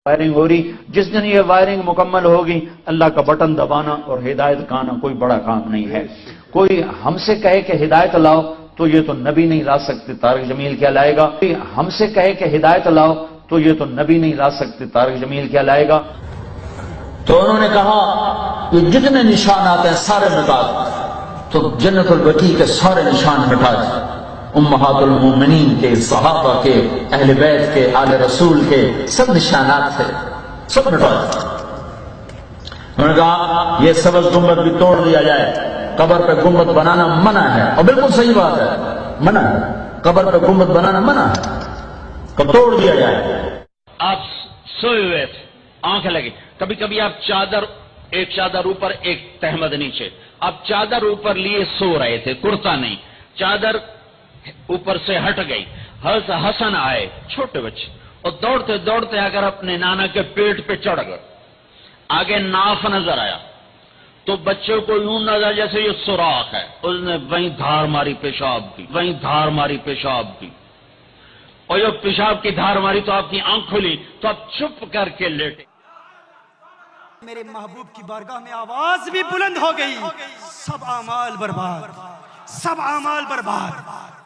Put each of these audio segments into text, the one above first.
Wiring ہو رہی، جس دن یہ وائرنگ مکمل ہوگی اللہ کا بٹن دبانا اور ہدایت کا آنا کوئی بڑا کام نہیں ہے۔ کوئی ہم سے کہے کہ ہدایت لاؤ تو یہ تو نبی نہیں لا سکتے، طارق جمیل کیا لائے گا؟ کوئی ہم سے کہے کہ ہدایت لاؤ تو یہ تو نبی نہیں لا سکتے، طارق جمیل کیا لائے گا؟ تو انہوں نے کہا یہ جتنے نشانات ہیں سارے مٹا دو، تو جنت البقیع کے سارے نشان مٹا دیے، امہات المومنین کے، صحابہ کے، اہل بیت کے، آل رسول کے سب نشانات تھے، سب مٹا دیے۔ انہوں نے کہا یہ سبز گنبد بھی توڑ دیا جائے، قبر پہ گنبد بنانا منع ہے، اور بالکل صحیح بات ہے، منع ہے، قبر پہ گنبد بنانا منع ہے، تو توڑ دیا جائے۔ آپ سوئے ہوئے تھے، آنکھ لگی، کبھی کبھی آپ چادر، ایک چادر اوپر ایک تہمد نیچے، آپ چادر اوپر لیے سو رہے تھے، کرتا نہیں، چادر اوپر سے ہٹ گئی، حسن آئے چھوٹے بچے اور دوڑتے دوڑتے اگر اپنے نانا کے پیٹ پہ چڑھ گئے، آگے ناف نظر آیا تو بچے کو یوں نظر جیسے یہ سوراخ ہے، اس نے وہیں دھار ماری پیشاب کی، وہیں دھار ماری پیشاب کی، اور جب پیشاب کی دھار ماری تو آپ کی آنکھ کھلی تو آپ چپ کر کے لیٹے۔ میرے محبوب کی بارگاہ میں آواز بھی بلند ہو گئی، سب اعمال برباد، سب اعمال برباد،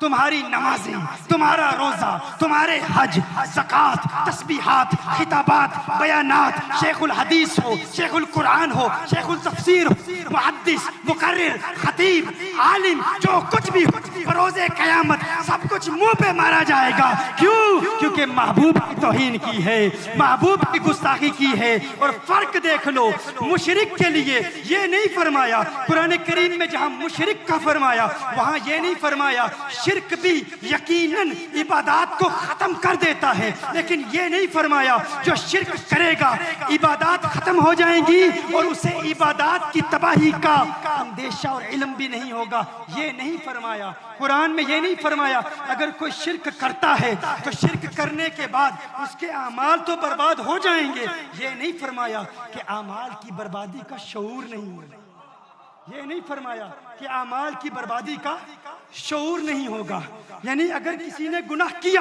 تمہاری نمازیں، تمہارا روزہ، تمہارے حج، زکوٰۃ، تسبیحات، خطابات، بیانات، شیخ الحدیث ہو، شیخ القرآن ہو، شیخ التفسیر ہو، محدث، مقرر، خطیب، عالم، جو کچھ بھی ہو، بروز قیامت سب کچھ منہ پہ مارا جائے گا۔ کیوں؟ کیونکہ محبوب کی توہین کی ہے، محبوب کی گستاخی کی ہے۔ اور فرق دیکھ لو، مشرک کے لیے یہ نہیں فرمایا، قرآن کریم میں جہاں مشرک کا فرمایا وہاں یہ نہیں فرمایا شرک بھی یقیناً عبادات کو ختم کر دیتا ہے، لیکن یہ نہیں فرمایا جو شرک کرے گا عبادات ختم ہو جائیں گی اور اسے عبادات کی تباہی کا اندیشہ اور علم بھی نہیں ہوگا، یہ نہیں فرمایا۔ قرآن میں یہ نہیں فرمایا اگر کوئی شرک کرتا ہے تو شرک کرنے کے بعد اس کے اعمال تو برباد ہو جائیں گے، یہ نہیں فرمایا کہ اعمال کی بربادی کا شعور نہیں ہوگا، یہ نہیں فرمایا کہ اعمال کی بربادی کا شعور نہیں ہوگا۔ یعنی اگر کسی نے گناہ کیا،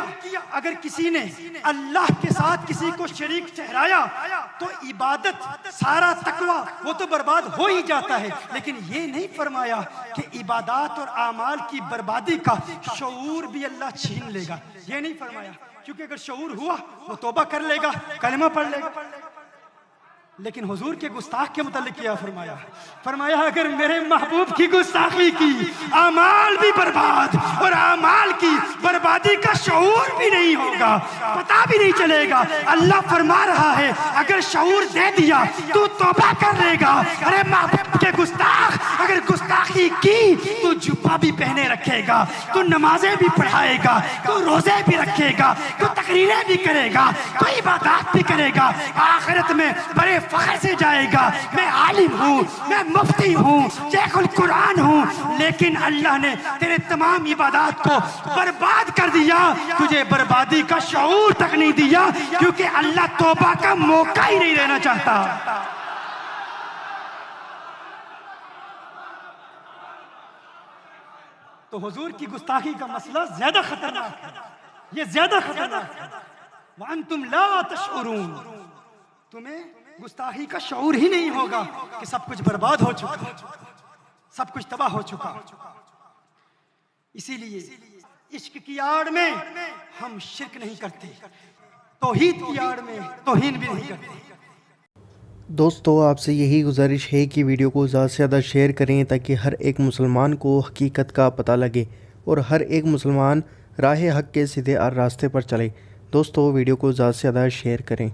اگر کسی نے اللہ کے ساتھ کسی کو شریک ٹھہرایا تو عبادت، سارا تقوی وہ تو برباد ہو ہی جاتا ہے، لیکن یہ نہیں فرمایا کہ عبادات اور اعمال کی بربادی کا شعور بھی اللہ چھین لے گا، یہ نہیں فرمایا، کیونکہ اگر شعور ہوا وہ توبہ کر لے گا، کلمہ پڑھ لے گا۔ لیکن حضور کے گستاخ کے متعلق کیا فرمایا؟ فرمایا اگر میرے محبوب کی گستاخی کی اعمال بھی برباد اور اعمال کی بربادی کا شعور بھی نہیں ہوگا، پتہ بھی نہیں چلے گا۔ اللہ فرما رہا ہے اگر شعور دے دیا تو توبہ کر لے گا۔ ارے محبوب کے گستاخ اگر گستاخی کی تو جبہ بھی پہنے رکھے گا، تو نمازیں بھی پڑھائے گا، تو روزے بھی رکھے گا، تو تقریریں بھی کرے گا، تو عبادات بھی کرے گا، آخرت میں بڑے فخر سے جائے گا میں عالم ہوں، میں مفتی ہوں، شیخ القرآن ہوں، لیکن اللہ نے تیرے تمام عبادات کو برباد کر دیا، تجھے بربادی کا شعور تک نہیں دیا، کیونکہ اللہ توبہ کا موقع ہی نہیں دینا چاہتا۔ تو حضور کی گستاخی کا مسئلہ زیادہ خطرناک ہے، یہ زیادہ خطرناک ہے۔ وَأَنْتُمْ لَا تَشْعُرُونَ، تمہیں گستاخی کا شعور ہی نہیں ہوگا کہ سب کچھ برباد ہو چکا، سب کچھ تباہ ہو چکا۔ اسی لیے عشق کی آڑ میں ہم شرک نہیں کرتے، توحید کی آڑ میں توہین بھی نہیں کرتے۔ دوستو آپ سے یہی گزارش ہے کہ ویڈیو کو زیادہ سے زیادہ شیئر کریں تاکہ ہر ایک مسلمان کو حقیقت کا پتہ لگے اور ہر ایک مسلمان راہ حق کے سیدھے راستے پر چلے۔ دوستو ویڈیو کو زیادہ سے زیادہ شیئر کریں۔